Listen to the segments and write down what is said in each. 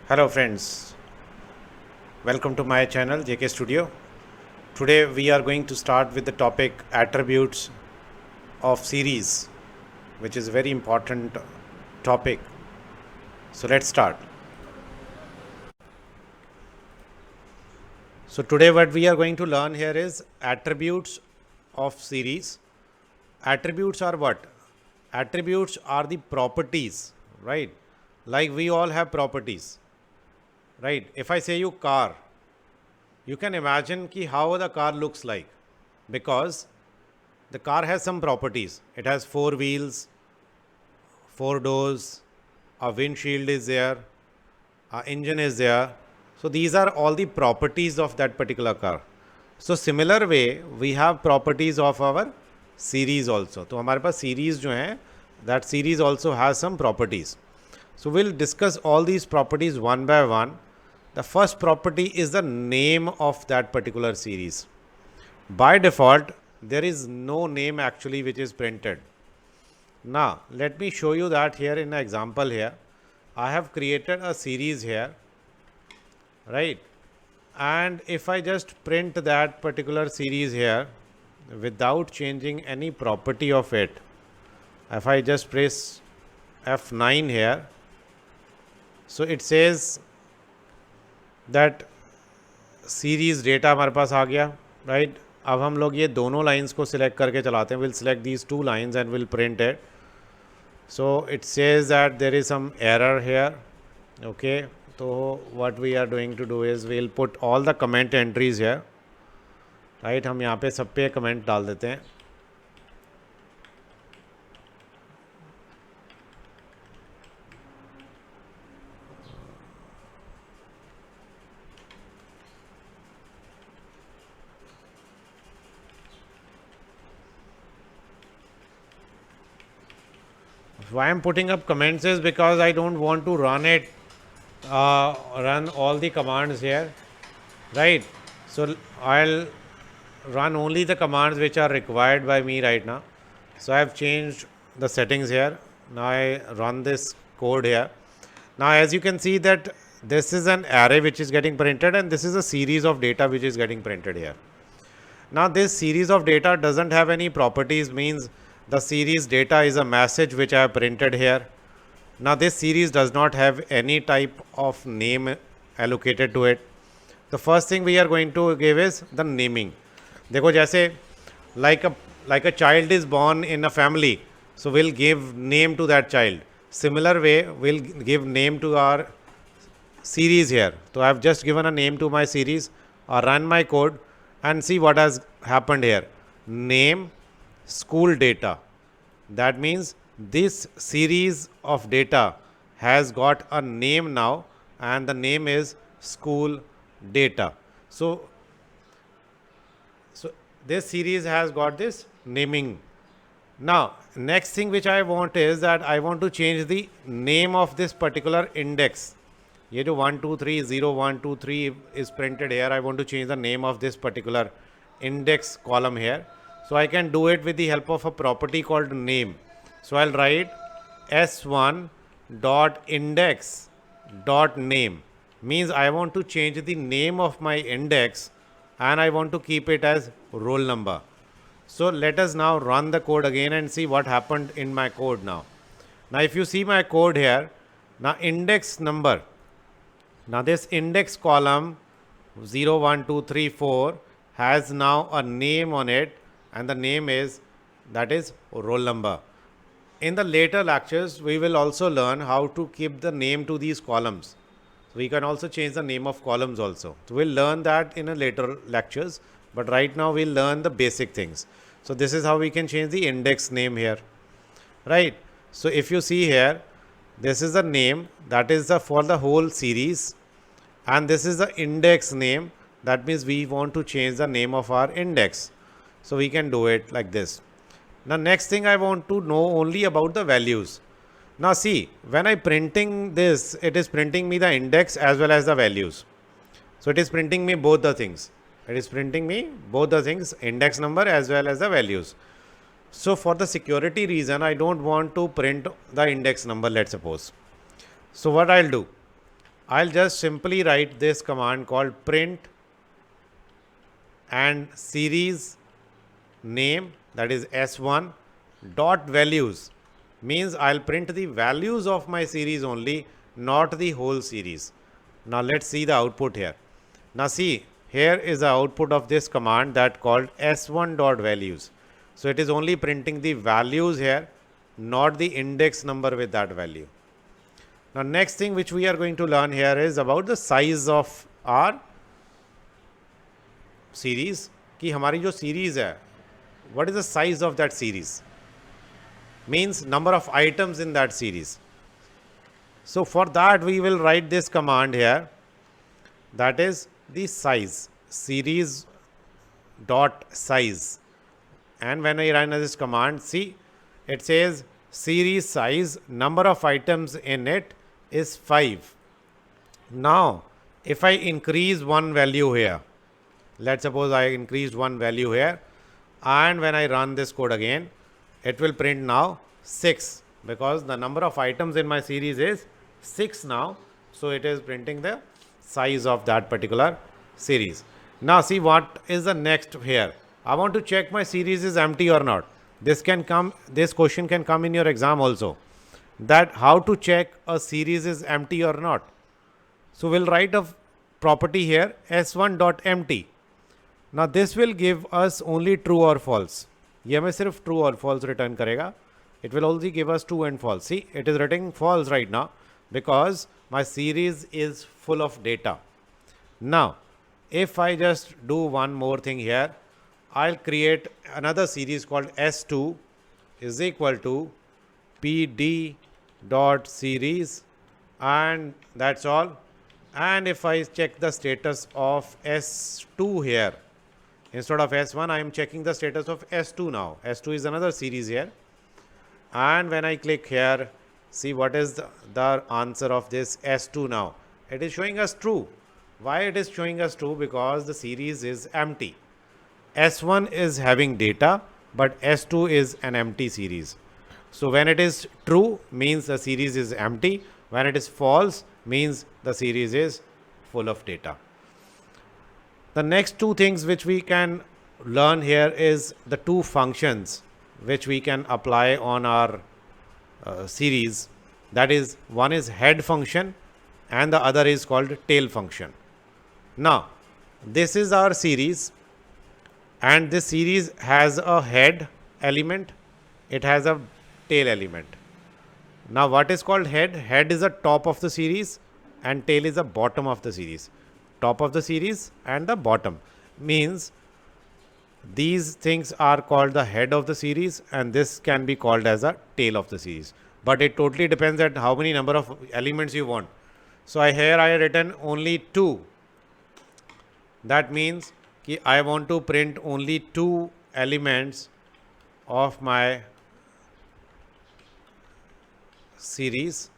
Hello friends, welcome to my channel JK Studio. Today we are going to start with the topic attributes of series, which is a very important topic. So let's start. So today what we are going to learn here is attributes of series. Attributes are what? Attributes are the properties, right? Like we all have properties, right? If I say you car, you can imagine ki how the car looks like, because the car has some properties. It has four wheels, four doors, a windshield is there, a engine is there. So these are all the properties of that particular car. So similar way we have properties of our series also. तो हमारे पास series जो है, that series also has some properties. So we'll discuss all these properties one by one. The first property is the name of that particular series. By default, there is no name actually which is printed. Now, let me show you that here in an example here. I have created a series here, right? And if I just print that particular series here without changing any property of it, if I just press F9 here, so it says that series data हमारे पास आ गया, right? अब हम लोग ये दोनों lines को select करके चलाते हैं. Will select these two lines and will print it. So it says that there is some error here. Okay, तो what we are doing to do is will put all the comment entries here, right? हम यहाँ पे सब पे comment डाल देते हैं. Why I'm putting up comments is because I don't want to run it, run all the commands here, right? So I'll run only the commands which are required by me right now. So I have changed the settings here. Now I run this code here. Now as you can see that this is an array which is getting printed, and this is a series of data which is getting printed here. Now this series of data doesn't have any properties, means the series data is a message which I have printed here. Now this series does not have any type of name allocated to it. The first thing we are going to give is the naming. देखो जैसे like a child is born in a family, so we'll give name to that child. Similar way we'll give name to our series here. So I have just given a name to my series. I run my code and see what has happened here. Name, school data. That means this series of data has got a name now, and the name is school data. So this series has got this naming. Now next thing which I want is that I want to change the name of this particular index. ये जो 1 2 3 0 1 2 3 is printed here, I want to change the name of this particular index column here. So I can do it with the help of a property called name. So I'll write s1 dot index dot name, means I want to change the name of my index and I want to keep it as roll number. So let us now run the code again and see what happened in my code now. Now if you see my code here, now index number, now this index column 0 1 2 3 4 has now a name on it, and the name is, that is roll number. In the later lectures we will also learn how to keep the name to these columns. So we can also change the name of columns also. So we'll learn that in a later lectures, but right now we'll learn the basic things. So this is how we can change the index name here, right? So if you see here, this is the name, that is for the whole series, and this is the index name. That means we want to change the name of our index. So we can do it like this. Now next thing I want to know only about the values. Now see, when I printing this, it is printing me the index as well as the values. So it is printing me both the things. It is printing me both the things, index number as well as the values. So for the security reason, I don't want to print the index number, let's suppose. So what I'll do, I'll just simply write this command called print and series name, that is S1 dot values, means I'll print the values of my series only, not the whole series. Now let's see the output here. Now see, here is the output of this command that called S1 dot values. So it is only printing the values here, not the index number with that value. Now next thing which we are going to learn here is about the size of our series, कि हमारी जो series है, what is the size of that series, means number of items in that series. So for that we will write this command here, that is the size, series dot size. And when I run this command, see, it says series size, number of items in it is 5. Now if I increase one value here, let's suppose I increased one value here, and when I run this code again, it will print now 6, because the number of items in my series is 6 now. So it is printing the size of that particular series. Now see what is the next here. I want to check my series is empty or not. This question can come in your exam also, that how to check a series is empty or not. So we'll write a property here, s1.empty. Now this will give us only true or false. ये हमें सिर्फ true or false return करेगा. It will only give us true and false. See, it is writing false right now because my series is full of data. Now, if I just do one more thing here, I'll create another series called S2 is equal to PD dot series, and that's all. And if I check the status of S2 here, instead of S1, I am checking the status of S2 now. S2 is another series here. And when I click here, see what is the answer of this S2 now. It is showing us true. Why it is showing us true? Because the series is empty. S1 is having data, but S2 is an empty series. So when it is true, means the series is empty. When it is false, means the series is full of data. The next two things which we can learn here is the two functions which we can apply on our series. That is, one is head function and the other is called tail function. Now, this is our series, and this series has a head element, it has a tail element. Now what is called head? Head is the top of the series and tail is the bottom of the series. Top of the series and the bottom means these things are called the head of the series, and this can be called as a tail of the series. But it totally depends on how many number of elements you want. So here I written only 2. That means कि I want to print only 2 elements of my series.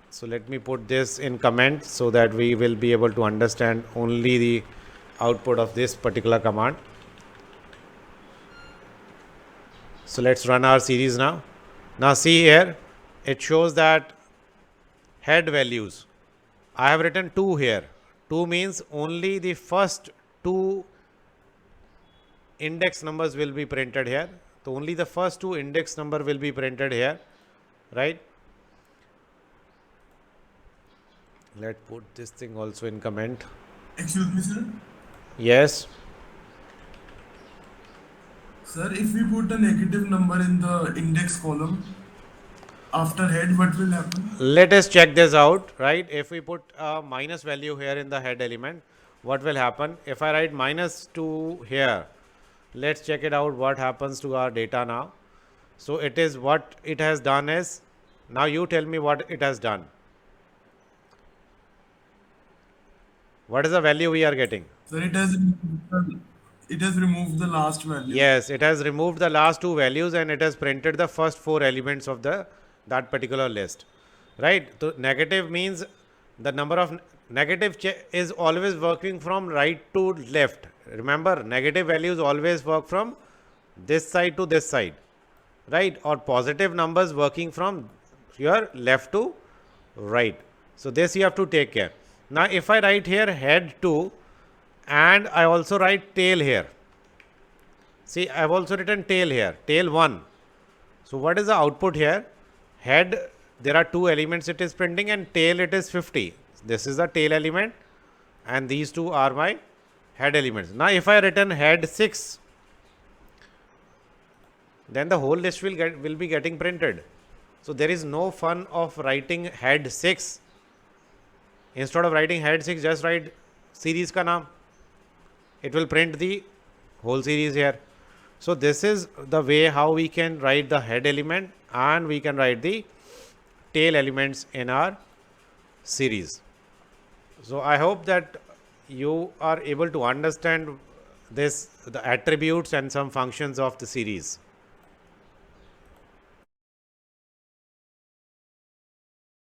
So let me put this in comment so that we will be able to understand only the output of this particular command. So let's run our series now. Now see here, it shows that head values. I have written 2 here. 2 means only the first 2 index numbers will be printed here. So only the first 2 index number will be printed here, right? Let's put this thing also in comment. Excuse me, sir. Yes. Sir, if we put a negative number in the index column after head, what will happen? Let us check this out, right? If we put a minus value here in the head element, what will happen? If I write -2 here, let's check it out what happens to our data now. So it is what it has done is, now you tell me what it has done. What is the value we are getting? Sir, it has removed the last value. Yes, it has removed the last 2 values and it has printed the first 4 elements of that particular list, right? So negative means the number of negative is always working from right to left. Remember, negative values always work from this side to this side, right? Or positive numbers working from your left to right. So this you have to take care. Now if I write here head 2 and I also write tail here. See, I have also written tail here, tail 1. So what is the output here? Head, there are 2 elements it is printing, and tail it is 50. This is the tail element and these 2 are my head elements. Now if I written head 6, then the whole list will be getting printed. So there is no fun of writing head 6. Instead of writing head 6, just write series ka naam. It will print the whole series here. So this is the way how we can write the head element and we can write the tail elements in our series. So I hope that you are able to understand this, the attributes and some functions of the series.